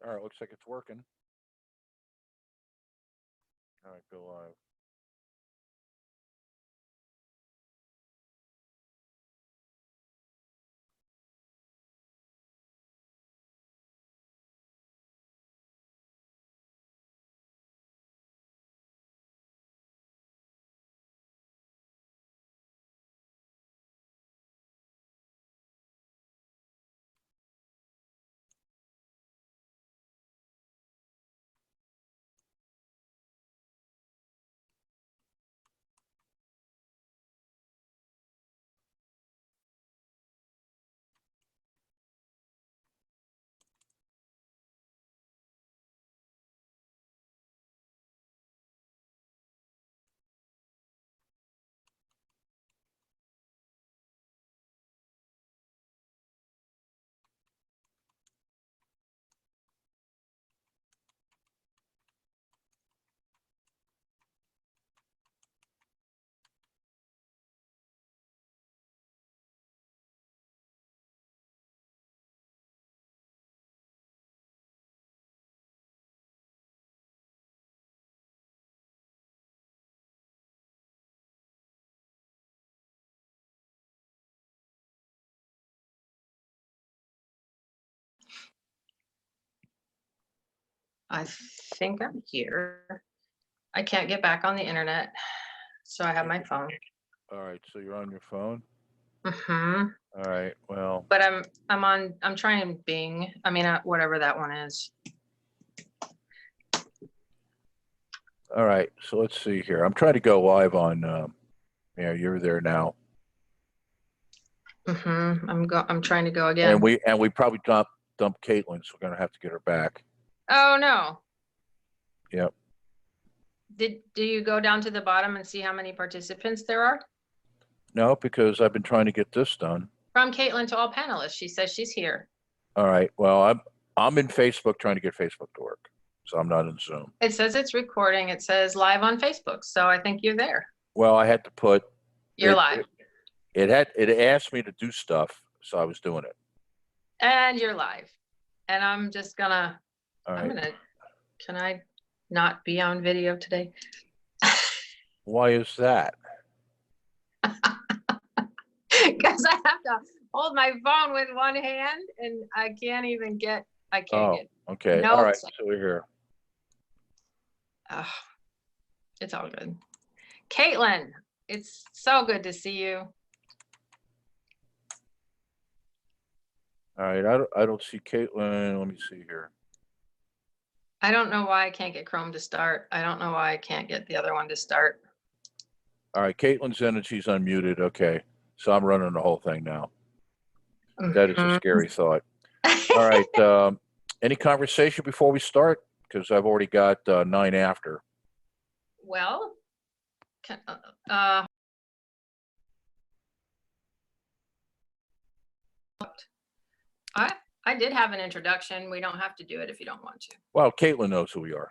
All right, looks like it's working. All right, go live. I think I'm here. I can't get back on the internet, so I have my phone. All right, so you're on your phone. Mm-hmm. All right, well, But I'm trying Bing. I mean, whatever that one is. all right. So let's see here. I'm trying to go live on. Yeah, you're there now, Mm-hmm. I'm trying to go and again. we probably dumped Caitlin, so we're gonna have to get her back. Oh no. Yep. Do you go down to the bottom and see how many participants there are? No, because I've been trying to get this done. From Caitlin to all panelists. She says she's here. All right. Well, I'm in Facebook trying to get Facebook to work, so I'm not in Zoom. It says it's recording. It says live on Facebook. So I think you're there. Well, I had to put You're it. live. It asked me to do stuff, so I was doing it. And you're live. And I'm just gonna, All right. can I not be on video today? Why is that? Because I have to hold my phone with one hand and I can't get Oh, okay. All right. notes. So we're here. Ugh, it's all good. Caitlin, it's so good to see you. All right. I don't see Caitlin. Let me see here. I don't know why I can't get Chrome to start. I don't know why I can't get the other one to start. All right. Caitlin's in and she's unmuted. Okay. So I'm running the whole thing now. That is a scary thought. All right. Any conversation before we start? Because I've already got 9 after. Well, I did have an introduction. We don't have to do it if you don't want to. Well, Caitlin knows who we are.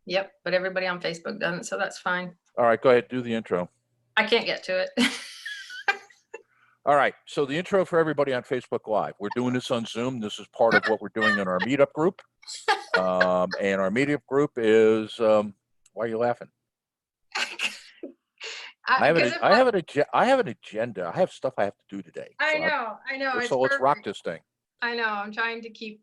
Yep, but everybody on Facebook doesn't, so that's fine. All right. Go ahead. Do the intro. I can't get to it. All right. So the intro for everybody on Facebook Live. We're doing this on Zoom. This is part of what we're doing in our meetup group. And our meetup group is, why are you laughing? I have an agenda. I have stuff I have to do today. I know. So let's rock this thing. I know. I'm trying to keep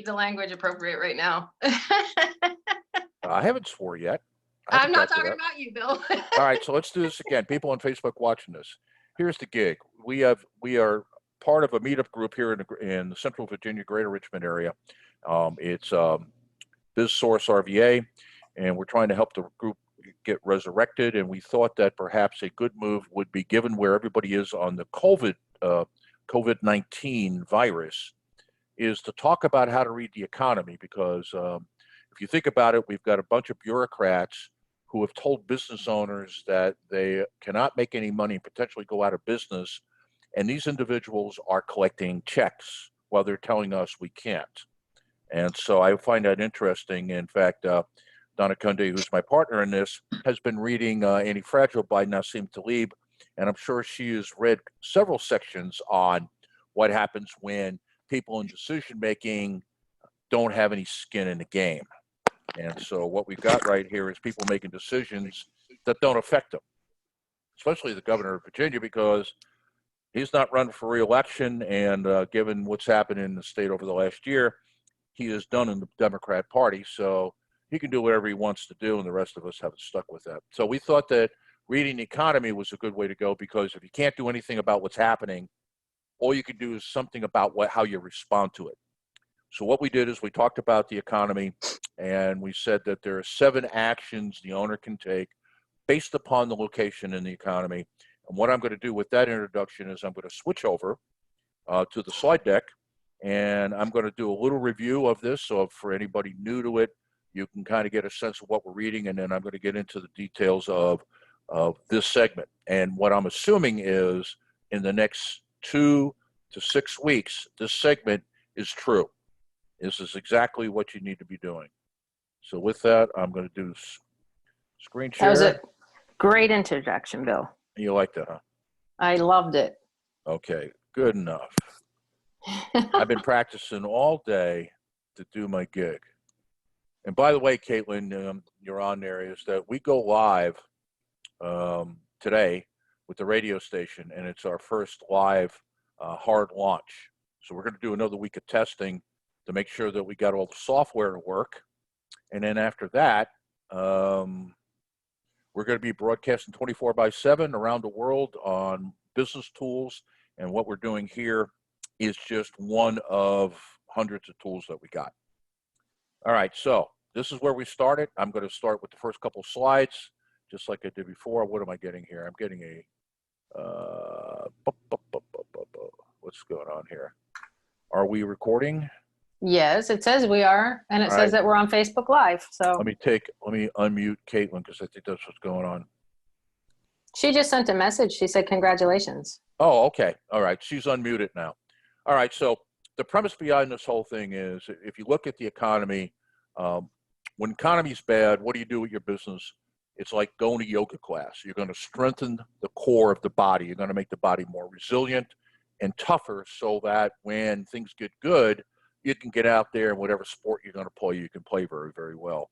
the language appropriate right now. I haven't swore yet. I'm not talking about you, Bill. All right, so let's do this again. People on Facebook watching this. Here's the gig. We are part of a meetup group here in the Central Virginia, Greater Richmond area. It's BizSource RVA, and we're trying to help the group get resurrected. And we thought that perhaps a good move would be, given where everybody is on the COVID-19 virus, is to talk about how to read the economy. Because if you think about it, we've got a bunch of bureaucrats who have told business owners that they cannot make any money, potentially go out of business. And these individuals are collecting checks while they're telling us we can't. And so I find that interesting. In fact, Donna Kunde, who's my partner in this, has been reading Antifragile by Nassim Taleb. And I'm sure she has read several sections on what happens when people in decision making don't have any skin in the game. And so what we've got right here is people making decisions that don't affect them, especially the governor of Virginia, because he's not running for reelection. And given what's happened in the state over the last year, he is done in the Democrat Party. So he can do whatever he wants to do, and the rest of us haven't stuck with that. So we thought that reading the economy was a good way to go, because if you can't do anything about what's happening, all you can do is something about how you respond to it. So what we did is we talked about the economy, and we said that there are 7 actions the owner can take based upon the location in the economy. And what I'm going to do with that introduction is I'm going to switch over to the slide deck, and I'm going to do a little review of this. So for anybody new to it, you can kind of get a sense of what we're reading, and then I'm going to get into the details of this segment. And what I'm assuming is in the next 2 to 6 weeks, this segment is true. This is exactly what you need to be doing. So with that, I'm going to do screen share. That was a great introduction, Bill. You like that, huh? I loved it. Okay, good enough. I've been practicing all day to do my gig. And by the way, Caitlin, you're on there, is that we go live today with the radio station, and it's our first live hard launch. So we're going to do another week of testing to make sure that we got all the software to work. And then after that, we're going to be broadcasting 24/7 around the world on business tools. And what we're doing here is just one of hundreds of tools that we got. All right, so this is where we started. I'm going to start with the first couple slides, just like I did before. What am I getting here? I'm getting a, what's going on here? Are we recording? Yes, it says we are, and it All says right. that we're on Facebook Live. So Let me unmute Caitlin, because I think that's what's going on. she just sent a message. She said, congratulations. Oh, okay. All right. She's unmuted now. All right. So the premise behind this whole thing is, if you look at the economy, when economy's bad, what do you do with your business? It's like going to yoga class. You're going to strengthen the core of the body. You're going to make the body more resilient and tougher, so that when things get good, you can get out there, and whatever sport you're going to play, you can play very, very well.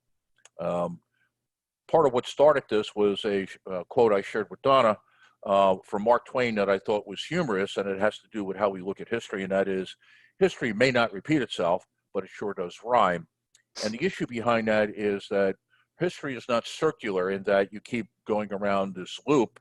Part of what started this was a quote I shared with Donna from Mark Twain that I thought was humorous, and it has to do with how we look at history, and that is, history may not repeat itself, but it sure does rhyme. And the issue behind that is that history is not circular in that you keep going around this loop,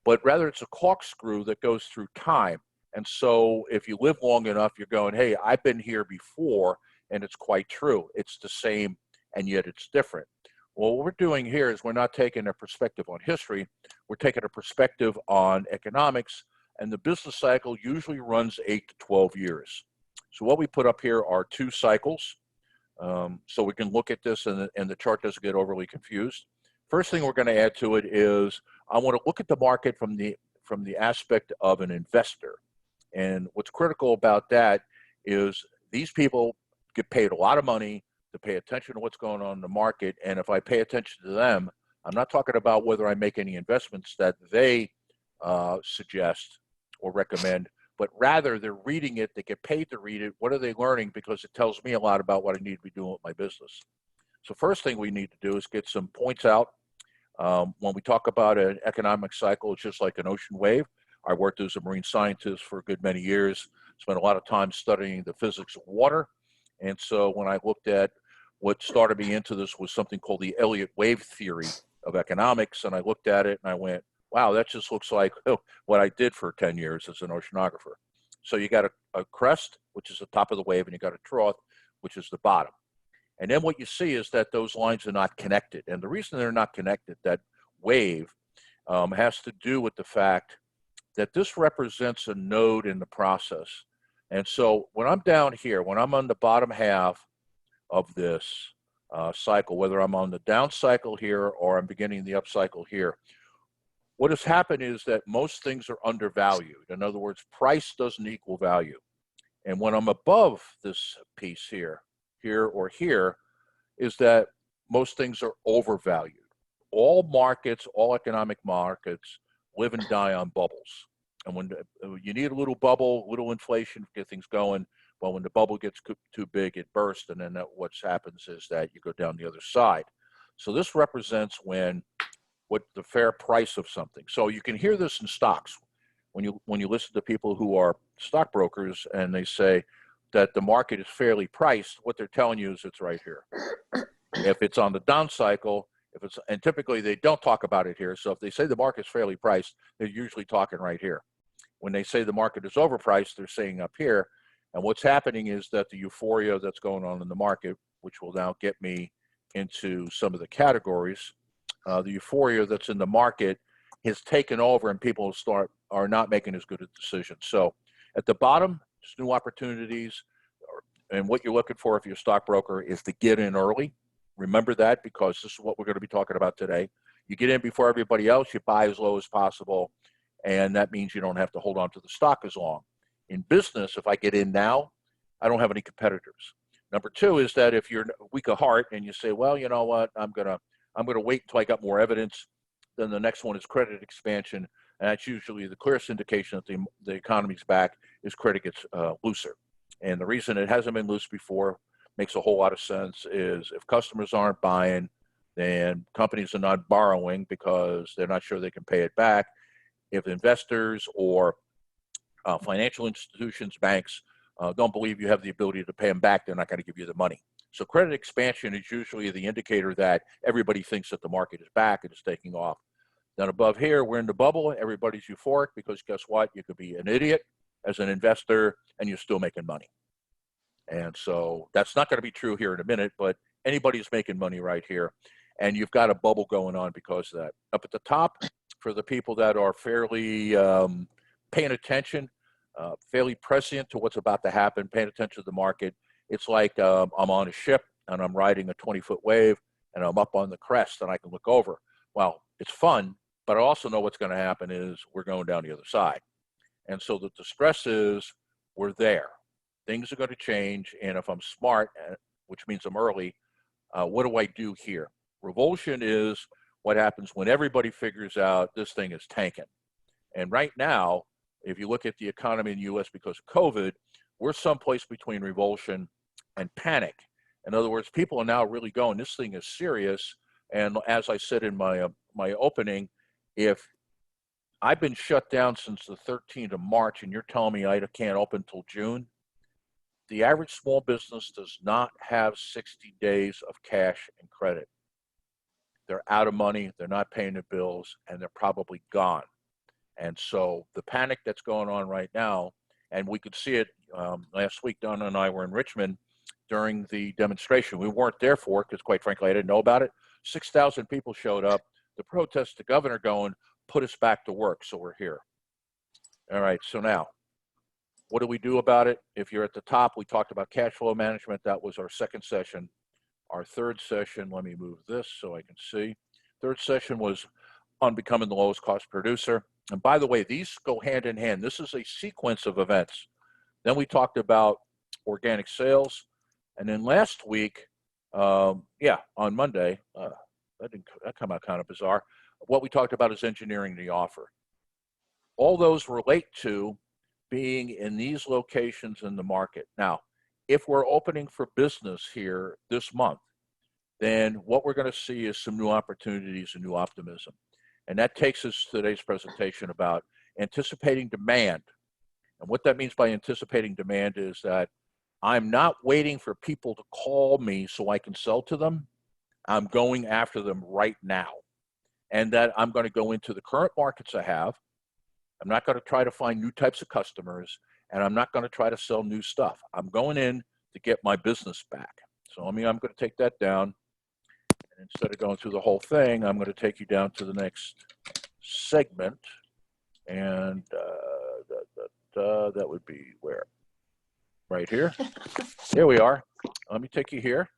but rather it's a corkscrew that goes through time. And so if you live long enough, you're going, hey, I've been here before, and it's quite true. It's the same, and yet it's different. Well, what we're doing here is we're not taking a perspective on history. We're taking a perspective on economics, and the business cycle usually runs 8 to 12 years. So what we put up here are 2 cycles, so we can look at this, and the chart doesn't get overly confused. First thing we're going to add to it is I want to look at the market from the aspect of an investor. And what's critical about that is these people get paid a lot of money to pay attention to what's going on in the market. And if I pay attention to them, I'm not talking about whether I make any investments that they suggest or recommend, but rather they're reading it, they get paid to read it. What are they learning? Because it tells me a lot about what I need to be doing with my business. So first thing we need to do is get some points out. When we talk about an economic cycle, it's just like an ocean wave. I worked as a marine scientist for a good many years, spent a lot of time studying the physics of water. And so when I looked at what started me into this was something called the Elliott wave theory of economics. And I looked at it and I went, wow, that just looks like what I did for 10 years as an oceanographer. So you got a crest, which is the top of the wave, and you got a trough, which is the bottom. And then what you see is that those lines are not connected. And the reason they're not connected, that wave, has to do with the fact that this represents a node in the process. And so when I'm down here, when I'm on the bottom half of this cycle, whether I'm on the down cycle here or I'm beginning the up cycle here, what has happened is that most things are undervalued. In other words, price doesn't equal value. And when I'm above this piece here, or here, is that most things are overvalued. All markets, all economic markets live and die on bubbles. And when you need a little bubble, a little inflation to get things going, Well, when the bubble gets too big, it bursts, and then what happens is that you go down the other side. So this represents what the fair price of something. So you can hear this in stocks when you listen to people who are stockbrokers and they say that the market is fairly priced. What they're telling you is it's right here. If it's on the down cycle, and typically they don't talk about it here. So if they say the market's fairly priced, they're usually talking right here. When they say the market is overpriced, they're saying up here. And what's happening is that the euphoria that's going on in the market, which will now get me into some of the categories, the euphoria that's in the market has taken over, and people are not making as good a decision. So at the bottom, just new opportunities, and what you're looking for if you're a stockbroker is to get in early. Remember that, because this is what we're going to be talking about today. You get in before everybody else, you buy as low as possible, and that means you don't have to hold on to the stock as long. In business, if I get in now, I don't have any competitors. Number two is that if you're weak of heart and you say, well, you know what, I'm gonna wait until I got more evidence, then the next one is credit expansion, and that's usually the clearest indication that the economy's back is credit gets looser. And the reason it hasn't been loose before makes a whole lot of sense is if customers aren't buying, then companies are not borrowing because they're not sure they can pay it back. If investors or financial institutions, banks, don't believe you have the ability to pay them back, they're not going to give you the money. So credit expansion is usually the indicator that everybody thinks that the market is back and is taking off. Then above here, we're in the bubble. Everybody's euphoric because guess what? You could be an idiot as an investor and you're still making money. And so that's not going to be true here in a minute, but anybody's making money right here. And you've got a bubble going on because of that. Up at the top, for the people that are fairly paying attention, fairly prescient to what's about to happen, paying attention to the market, it's like I'm on a ship and I'm riding a 20-foot wave and I'm up on the crest and I can look over. Well, it's fun, but I also know what's going to happen is we're going down the other side. And so the stress is we're there. Things are going to change, and if I'm smart, which means I'm early, what do I do here? Revulsion is what happens when everybody figures out this thing is tanking. And right now, if you look at the economy in the U.S. because of COVID, we're someplace between revulsion and panic. In other words, people are now really going, this thing is serious. And as I said in my opening, if I've been shut down since the 13th of March and you're telling me I can't open until June, the average small business does not have 60 days of cash and credit. They're out of money, they're not paying their bills, and they're probably gone. And so the panic that's going on right now, and we could see it last week, Donna and I were in Richmond during the demonstration. We weren't there for it because, quite frankly, I didn't know about it. 6,000 people showed up to protest the governor going, put us back to work, so we're here. All right, so now, what do we do about it? If you're at the top, we talked about cash flow management. That was our second session. Our third session, let me move this so I can see. Third session was on becoming the lowest cost producer. And by the way, these go hand in hand. This is a sequence of events. Then we talked about organic sales. And then last week, on Monday, that came out kind of bizarre. What we talked about is engineering the offer. All those relate to being in these locations in the market. Now, if we're opening for business here this month, then what we're going to see is some new opportunities and new optimism. And that takes us to today's presentation about anticipating demand. And what that means by anticipating demand is that I'm not waiting for people to call me so I can sell to them. I'm going after them right now. And that I'm going to go into the current markets I have. I'm not going to try to find new types of customers, and I'm not going to try to sell new stuff. I'm going in to get my business back. So I'm going to take that down. And instead of going through the whole thing, I'm going to take you down to the next segment. And that would be where? Right here. Here we are. Let me take you here.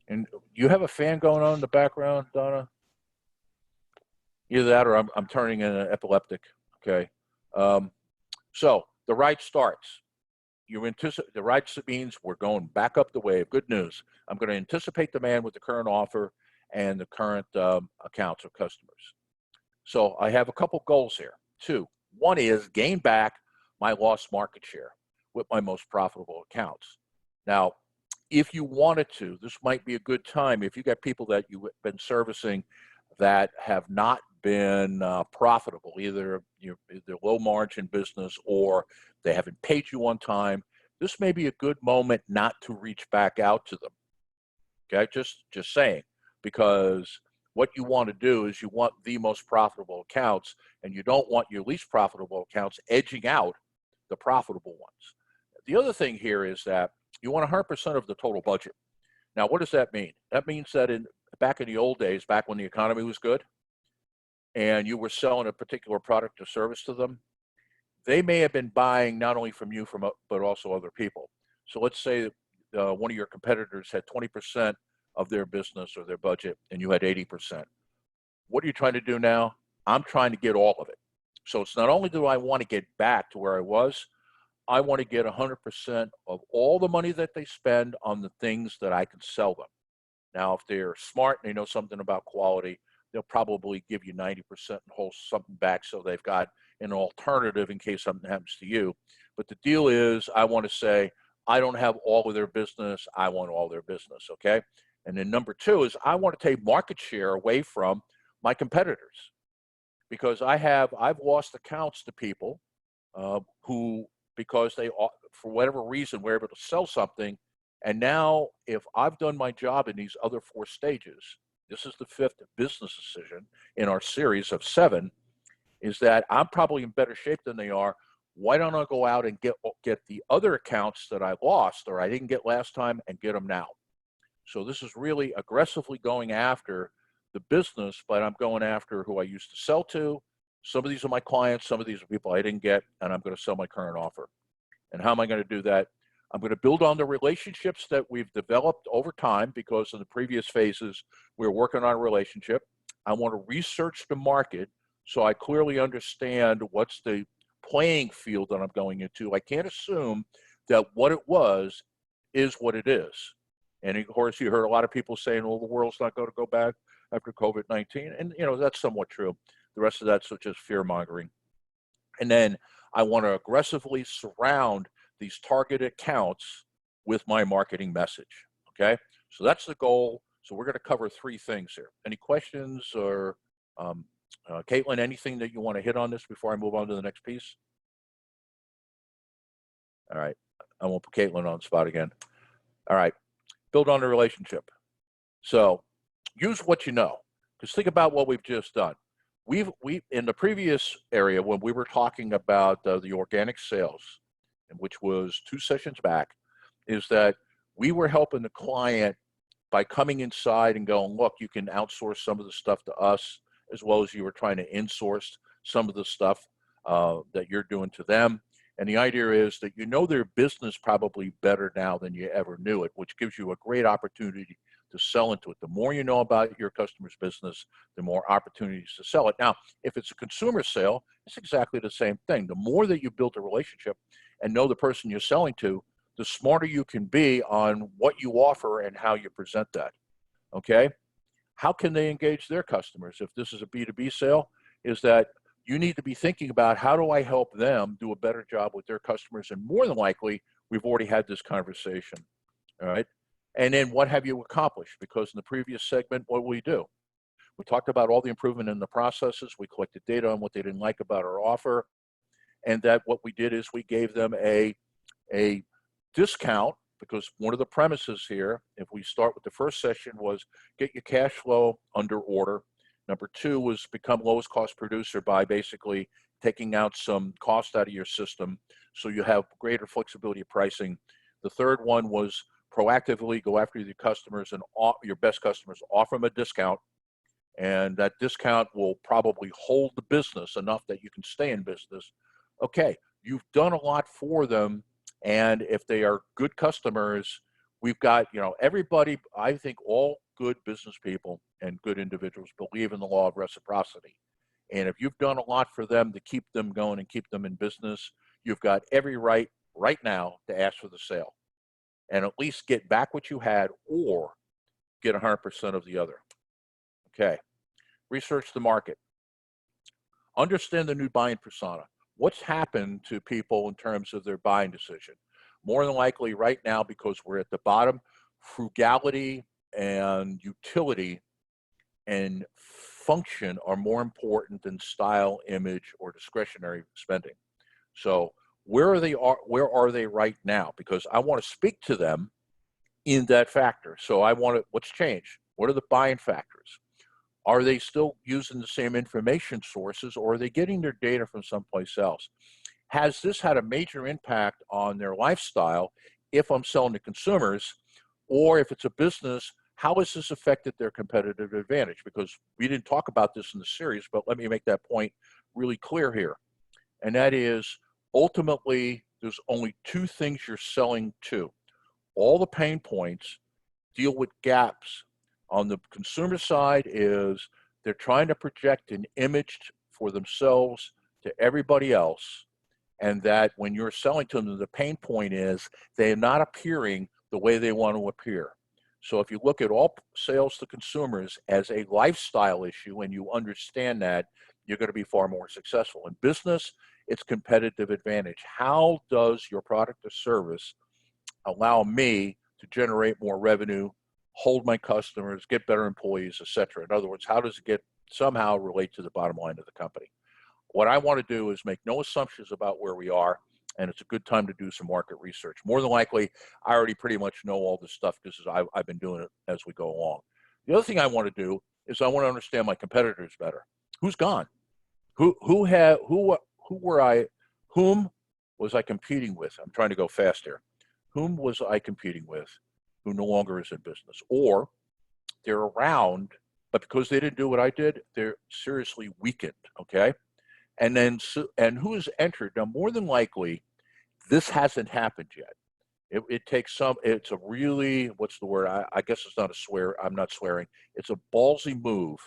And you have a fan going on in the background, Donna? Either that or I'm turning in an epileptic. Okay. So the ride starts. The ride means we're going back up the wave. Good news. I'm going to anticipate demand with the current offer and the current accounts of customers. So I have a couple goals here. Two. One is gain back my lost market share, with my most profitable accounts. Now, if you wanted to, this might be a good time. If you got people that you've been servicing that have not been profitable, either they're low margin business or they haven't paid you on time, this may be a good moment not to reach back out to them. Okay, just saying, because what you want to do is you want the most profitable accounts, and you don't want your least profitable accounts edging out the profitable ones. The other thing here is that you want 100% of the total budget. Now, what does that mean? That means that back in the old days, back when the economy was good, and you were selling a particular product or service to them, they may have been buying not only from you, but also other people. So let's say one of your competitors had 20% of their business or their budget, and you had 80%. What are you trying to do now? I'm trying to get all of it. So it's not only do I want to get back to where I was, I want to get 100% of all the money that they spend on the things that I can sell them. Now, if they're smart and they know something about quality, they'll probably give you 90% and hold something back so they've got an alternative in case something happens to you. But the deal is, I want to say, I don't have all of their business. I want all their business, okay? And then number two is I want to take market share away from my competitors, because I've lost accounts to people who, because they, for whatever reason, were able to sell something. And now if I've done my job in these other 4 stages, this is the 5th business decision in our series of 7, is that I'm probably in better shape than they are. Why don't I go out and get the other accounts that I lost or I didn't get last time and get them now? So this is really aggressively going after the business, but I'm going after who I used to sell to. Some of these are my clients, some of these are people I didn't get, and I'm going to sell my current offer. And how am I going to do that? I'm going to build on the relationships that we've developed over time, because in the previous phases, we were working on a relationship. I want to research the market so I clearly understand what's the playing field that I'm going into. I can't assume that what it was is what it is. And of course, you heard a lot of people saying, well, the world's not going to go back after COVID-19. And, that's somewhat true. The rest of that's just fear mongering. And then I want to aggressively surround these target accounts with my marketing message. Okay. So that's the goal. So we're going to cover 3 things here. Any questions or, Caitlin, anything that you want to hit on this before I move on to the next piece? All right. I won't put Caitlin on the spot again. All right. Build on the relationship. So use what you know, because think about what we've just done. We in the previous area, when we were talking about the organic sales, which was 2 sessions back, is that we were helping the client by coming inside and going, look, you can outsource some of the stuff to us, as well as you were trying to insource some of the stuff that you're doing to them. And the idea is that you know their business probably better now than you ever knew it, which gives you a great opportunity to sell into it. The more you know about your customer's business, the more opportunities to sell it. Now, if it's a consumer sale, it's exactly the same thing. The more that you build a relationship and know the person you're selling to, the smarter you can be on what you offer and how you present that. Okay? How can they engage their customers? If this is a B2B sale, is that you need to be thinking about, how do I help them do a better job with their customers? And more than likely, we've already had this conversation. All right. And then what have you accomplished? Because in the previous segment, what do? We talked about all the improvement in the processes. We collected data on what they didn't like about our offer. And that what we did is we gave them a discount, because one of the premises here, if we start with the first session, was get your cash flow under order. Number 2 was become lowest cost producer by basically taking out some cost out of your system so you have greater flexibility of pricing. The third one was proactively go after your customers and your best customers, offer them a discount, and that discount will probably hold the business enough that you can stay in business. Okay, you've done a lot for them, and if they are good customers, we've got, everybody, I think all good business people and good individuals believe in the law of reciprocity. And if you've done a lot for them to keep them going and keep them in business, you've got every right now to ask for the sale and at least get back what you had or get 100% of the other. Okay. Research the market. Understand the new buying persona. What's happened to people in terms of their buying decision? more than likely right now, because we're at the bottom, frugality and utility and function are more important than style, image, or discretionary spending. So where are they right now? Because I want to speak to them in that factor. So I want to, what's changed? What are the buying factors? Are they still using the same information sources, or are they getting their data from someplace else? Has this had a major impact on their lifestyle if I'm selling to consumers, or if it's a business, how has this affected their competitive advantage? Because we didn't talk about this in the series, but let me make that point really clear here. And that is, ultimately, there's only two things you're selling to. All the pain points deal with gaps. On the consumer side is they're trying to project an image for themselves to everybody else, and that when you're selling to them, the pain point is they're not appearing the way they want to appear. So if you look at all sales to consumers as a lifestyle issue and you understand that, you're going to be far more successful. In business, it's competitive advantage. How does your product or service allow me to generate more revenue, hold my customers, get better employees, et cetera? In other words, how does it get somehow relate to the bottom line of the company? What I want to do is make no assumptions about where we are, and it's a good time to do some market research. More than likely, I already pretty much know all this stuff because I've been doing it as we go along. The other thing I want to do is I want to understand my competitors better. Who's gone? Whom was I competing with? I'm trying to go fast here. Whom was I competing with who no longer is in business? Or they're around, but because they didn't do what I did, they're seriously weakened, okay? And then, who has entered? Now, more than likely, this hasn't happened yet. It takes some, it's a really, what's the word? I guess it's not a swear, I'm not swearing. It's a ballsy move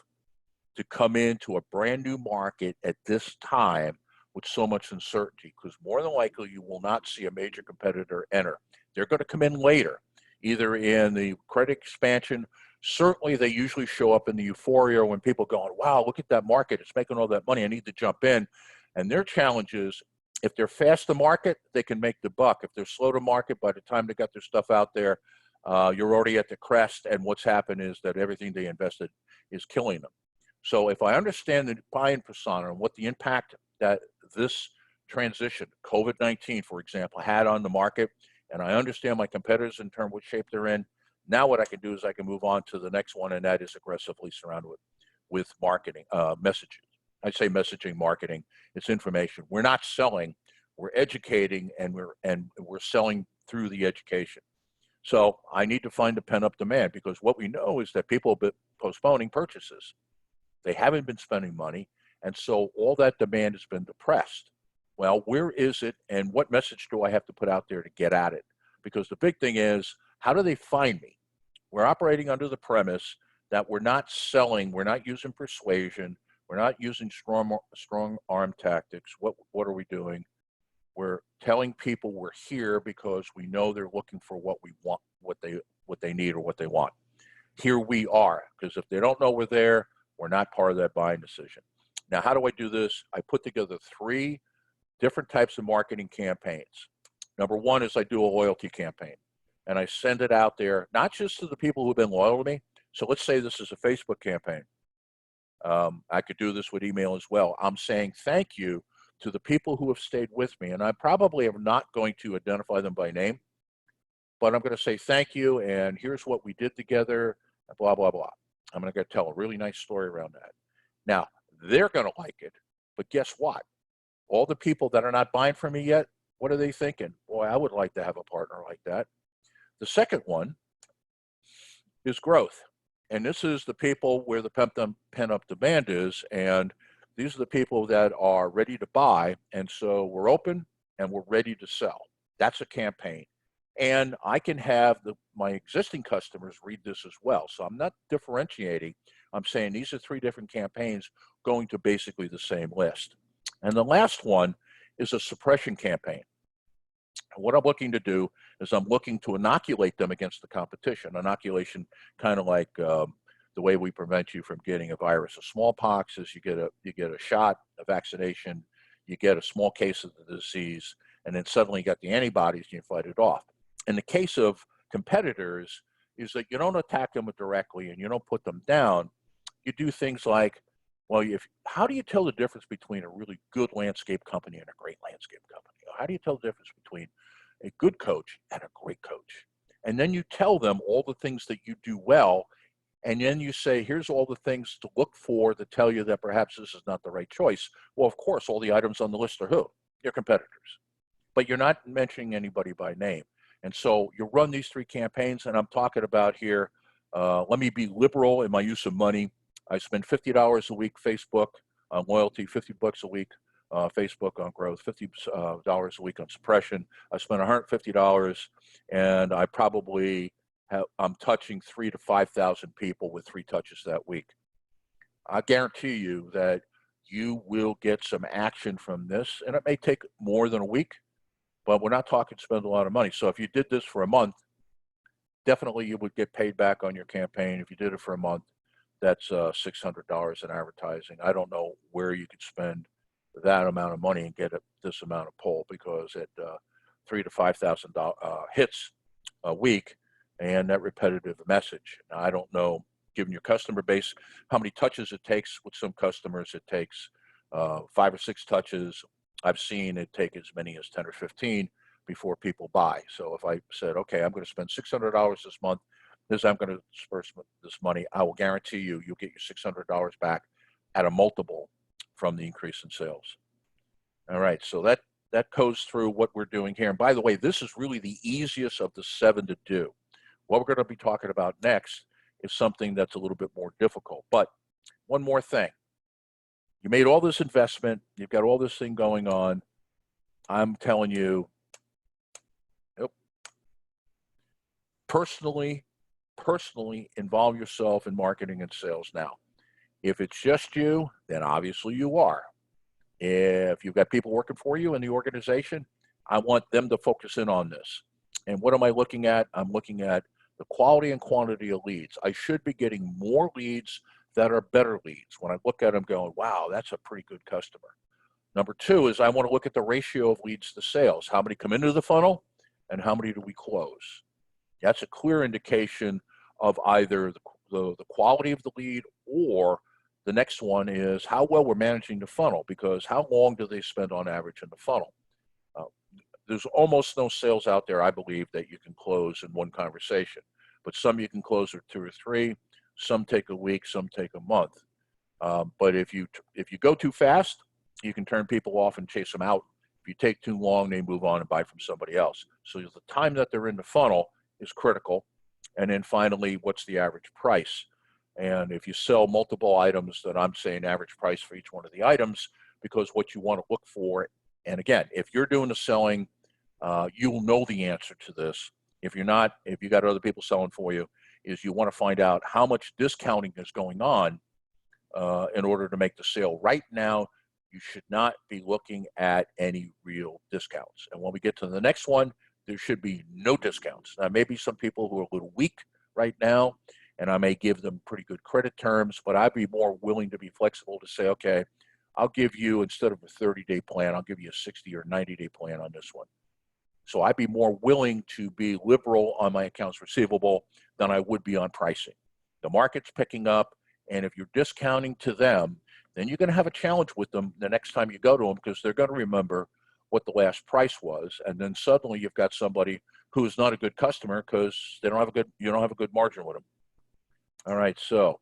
to come into a brand new market at this time with so much uncertainty, because more than likely you will not see a major competitor enter. They're going to come in later, either in the credit expansion. Certainly they usually show up in the euphoria when people going, wow, look at that market, it's making all that money, I need to jump in. And their challenge is, if they're fast to market, they can make the buck. If they're slow to market, by the time they got their stuff out there, you're already at the crest, and what's happened is that everything they invested is killing them. So if I understand the buying persona and what the impact that this transition, COVID-19, for example, had on the market, and I understand my competitors in terms of what shape they're in, now what I can do is I can move on to the next one, and that is aggressively surrounded with marketing, messages. I say messaging marketing, it's information. We're not selling, we're educating, and we're selling through the education. So I need to find a pent-up demand, because what we know is that people have been postponing purchases. They haven't been spending money, and so all that demand has been depressed. Well, where is it, and what message do I have to put out there to get at it? Because the big thing is, how do they find me? We're operating under the premise that we're not selling, we're not using persuasion, we're not using strong arm tactics. What are we doing? We're telling people we're here because we know they're looking for what we want, what they need, or what they want. Here we are, because if they don't know we're there, we're not part of that buying decision. Now, how do I do this? I put together 3 different types of marketing campaigns. Number one is I do a loyalty campaign, and I send it out there, not just to the people who've been loyal to me. So let's say this is a Facebook campaign. I could do this with email as well. I'm saying thank you to the people who have stayed with me, and I probably am not going to identify them by name, but I'm going to say thank you, and here's what we did together, and blah, blah, blah. I'm going to tell a really nice story around that. Now, they're going to like it, but guess what? All the people that are not buying from me yet, what are they thinking? Boy, I would like to have a partner like that. The second one is growth. And this is the people where the pent-up demand is, and these are the people that are ready to buy, and so we're open and we're ready to sell. That's a campaign. And I can have my existing customers read this as well. So I'm not differentiating. I'm saying these are 3 different campaigns going to basically the same list. And the last one is a suppression campaign. And what I'm looking to do is I'm looking to inoculate them against the competition. Inoculation, kind of like the way we prevent you from getting a virus of smallpox, is you get a shot, a vaccination, you get a small case of the disease, and then suddenly you got the antibodies and you fight it off. In the case of competitors, is that you don't attack them directly and you don't put them down. You do things like, well, how do you tell the difference between a really good landscape company and a great landscape company? How do you tell the difference between a good coach and a great coach? And then you tell them all the things that you do well, and then you say, here's all the things to look for to tell you that perhaps this is not the right choice. Well, of course, all the items on the list are who? Your competitors. But you're not mentioning anybody by name. And so you run these 3 campaigns, and I'm talking about here, let me be liberal in my use of money. I spend $50 a week Facebook on loyalty, $50 a week Facebook on growth, $50 a week on suppression. I spend $150, and I probably I'm touching 3,000 to 5,000 people with 3 touches that week. I guarantee you that you will get some action from this, and it may take more than a week, but we're not talking spend a lot of money. So if you did this for a month, definitely you would get paid back on your campaign. If you did it for a month, that's $600 in advertising. I don't know where you could spend that amount of money and get this amount of pull, because at $3,000 to $5,000 hits a week and that repetitive message. Now, I don't know, given your customer base, how many touches it takes. With some customers, it takes 5 or 6 touches. I've seen it take as many as 10 or 15 before people buy. So if I said, okay, I'm going to spend $600 this month, I'm going to disperse this money, I will guarantee you'll get your $600 back at a multiple from the increase in sales. All right, so that goes through what we're doing here. And by the way, this is really the easiest of the 7 to do. What we're going to be talking about next is something that's a little bit more difficult. But one more thing. You made all this investment. You've got all this thing going on. I'm telling you, personally involve yourself in marketing and sales now. If it's just you, then obviously you are. If you've got people working for you in the organization, I want them to focus in on this. And what am I looking at? I'm looking at the quality and quantity of leads. I should be getting more leads that are better leads. When I look at them going, wow, that's a pretty good customer. Number 2 is I want to look at the ratio of leads to sales. How many come into the funnel and how many do we close? That's a clear indication of either the quality of the lead, or the next one is how well we're managing the funnel, because how long do they spend on average in the funnel? There's almost no sales out there, I believe, that you can close in one conversation, but some you can close in 2 or 3, some take a week, some take a month. But if you go too fast, you can turn people off and chase them out. If you take too long, they move on and buy from somebody else. So the time that they're in the funnel is critical. And then finally, what's the average price? And if you sell multiple items, then I'm saying average price for each one of the items, because what you want to look for, and again, if you're doing the selling, you'll know the answer to this. If you're not, if you got other people selling for you, is you want to find out how much discounting is going on in order to make the sale. Right now, you should not be looking at any real discounts. And when we get to the next one, there should be no discounts. Now, maybe some people who are a little weak right now, and I may give them pretty good credit terms, but I'd be more willing to be flexible to say, okay, I'll give you, instead of a 30-day plan, I'll give you a 60 or 90-day plan on this one. So I'd be more willing to be liberal on my accounts receivable than I would be on pricing. The market's picking up, and if you're discounting to them, then you're going to have a challenge with them the next time you go to them, because they're going to remember what the last price was, and then suddenly you've got somebody who is not a good customer because you don't have a good margin with them. All right, so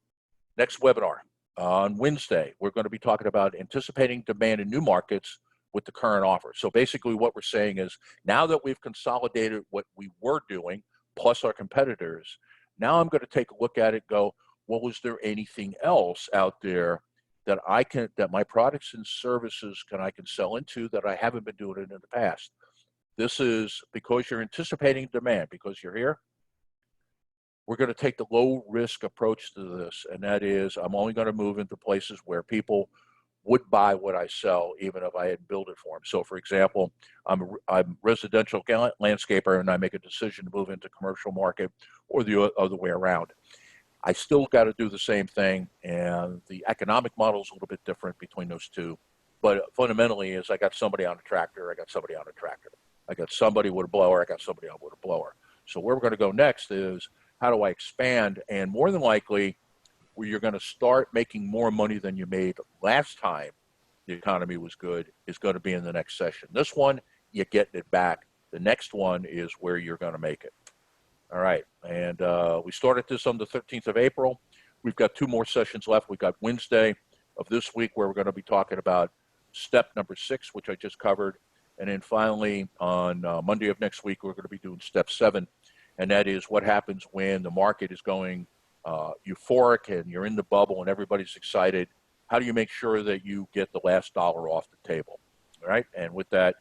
next webinar on Wednesday, we're going to be talking about anticipating demand in new markets with the current offer. So basically what we're saying is, now that we've consolidated what we were doing plus our competitors, now I'm going to take a look at it, go, well, is there anything else out there that my products and services I can sell into that I haven't been doing it in the past? This is because you're anticipating demand, because you're here. We're going to take the low risk approach to this, and that is I'm only going to move into places where people would buy what I sell, even if I hadn't built it for them. So for example, I'm a residential landscaper, and I make a decision to move into commercial market, or the other way around. I still got to do the same thing, and the economic model is a little bit different between those two. But fundamentally is I got somebody on a tractor, I got somebody on a tractor. I got somebody with a blower, I got somebody on with a blower. So where we're going to go next is how do I expand? And more than likely, where you're going to start making more money than you made last time the economy was good is going to be in the next session. This one, you're getting it back. The next one is where you're going to make it. All right. And we started this on the 13th of April. We've got 2 more sessions left. We've got Wednesday of this week where we're going to be talking about step number 6, which I just covered. And then finally on Monday of next week, we're going to be doing step 7. And that is what happens when the market is going euphoric and you're in the bubble and everybody's excited. How do you make sure that you get the last dollar off the table? All right. And with that,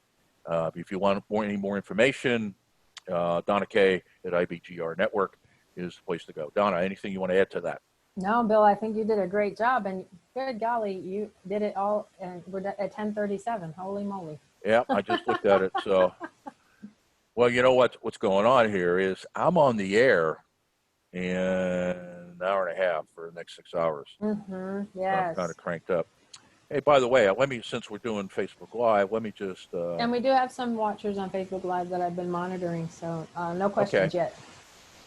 if you want any more information, Donna Kay at IBGR Network is the place to go. Donna, anything you want to add to that? No, Bill, I think you did a great job, and good golly, you did it all, and we're at 10:37. Holy moly. Yeah, I just looked at it. So, well, you know what's going on here is I'm on the air in an hour and a half for the next 6 hours. Mm-hmm. I'm Yes. kind of cranked up. Hey, by the way, since we're doing Facebook Live, let me just. And we do have some watchers on Facebook Live that I've been monitoring, so no questions yet.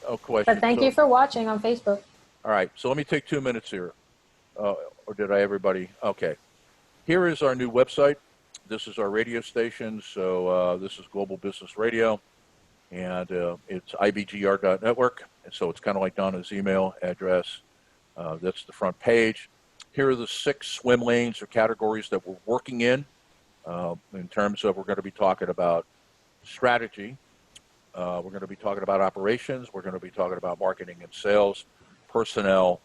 No question. But thank you for watching on Facebook. All right, so let me take 2 minutes here. Or did I, everybody? Okay. Here is our new website. This is our radio station. So this is Global Business Radio, and it's ibgr.network. And so it's kind of like Donna's email address. That's the front page. Here are the 6 swim lanes or categories that we're working in terms of we're going to be talking about strategy. We're going to be talking about operations. We're going to be talking about marketing and sales, personnel,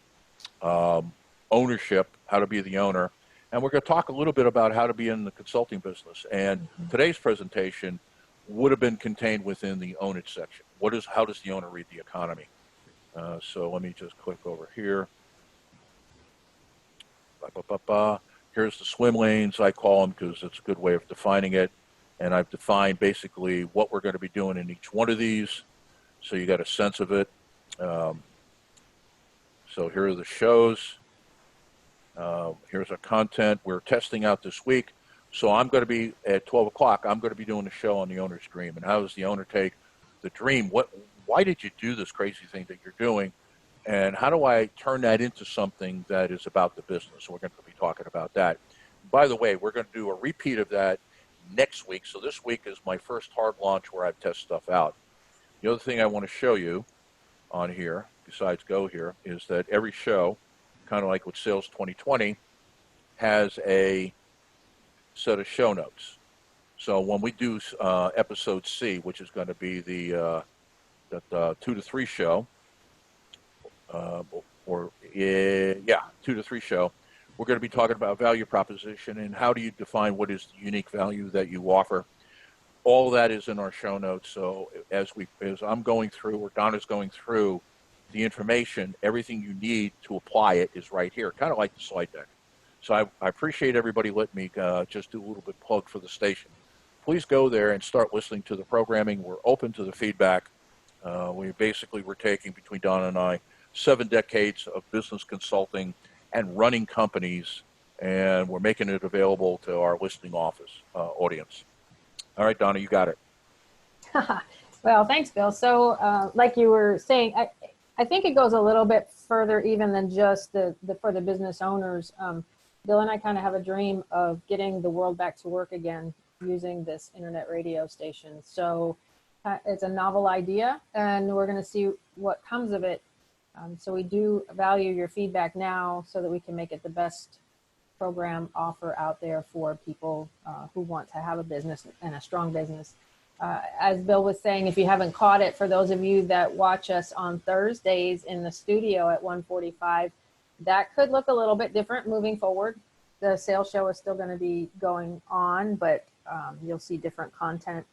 ownership, how to be the owner. And we're going to talk a little bit about how to be in the consulting business. And today's presentation would have been contained within the own it section. How does the owner read the economy? So let me just click over here. Here's the swim lanes, I call them, because it's a good way of defining it. And I've defined basically what we're going to be doing in each one of these, so you got a sense of it. So here are the shows. Here's our content we're testing out this week. So I'm going to be at 12 o'clock. I'm going to be doing a show on the owner's dream. And how does the owner take the dream? Why did you do this crazy thing that you're doing? And how do I turn that into something that is about the business? So we're going to be talking about that. By the way, we're going to do a repeat of that next week. So this week is my first hard launch where I test stuff out. The other thing I want to show you on here, besides go here, is that every show, kind of like with Sales 2020, has a set of show notes. So when we do episode C, which is going to be the 2 to 3 show, 2 to 3 show, we're going to be talking about value proposition and how do you define what is the unique value that you offer. All of that is in our show notes. So as I'm going through, or Donna's going through the information, everything you need to apply it is right here, kind of like the slide deck. So I appreciate everybody letting me just do a little bit plug for the station. Please go there and start listening to the programming. We're open to the feedback. We're taking, between Donna and I, 7 decades of business consulting and running companies, and we're making it available to our listening office audience. All right, Donna, you got it. Well, thanks, Bill. So like you were saying, I think it goes a little bit further even than just for the business owners. Bill and I kind of have a dream of getting the world back to work again using this internet radio station. So it's a novel idea, and we're going to see what comes of it. So we do value your feedback now so that we can make it the best program offer out there for people who want to have a business and a strong business. As Bill was saying, if you haven't caught it, for those of you that watch us on Thursdays in the studio at 1:45, that could look a little bit different moving forward. The sales show is still going to be going on, but you'll see different content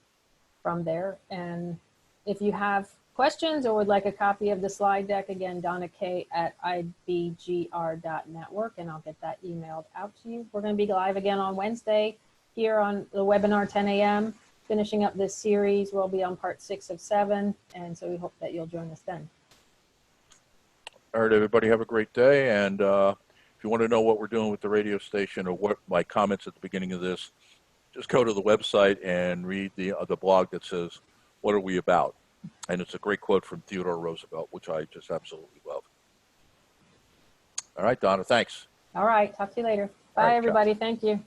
from there. And if you have questions or would like a copy of the slide deck, again, Donna K at ibgr.network, and I'll get that emailed out to you. We're going to be live again on Wednesday here on the webinar, 10 a.m. Finishing up this series. We'll be on part 6 of 7, and so we hope that you'll join us then. All right, everybody, have a great day. And if If you want to know what we're doing with the radio station or what my comments at the beginning of this, just go to the website and read the blog that says, "What are we about?" And it's a great quote from Theodore Roosevelt, which I just absolutely love. All right, Donna, thanks. All right. Talk to you later. All right, Bye, ciao. everybody. Thank you.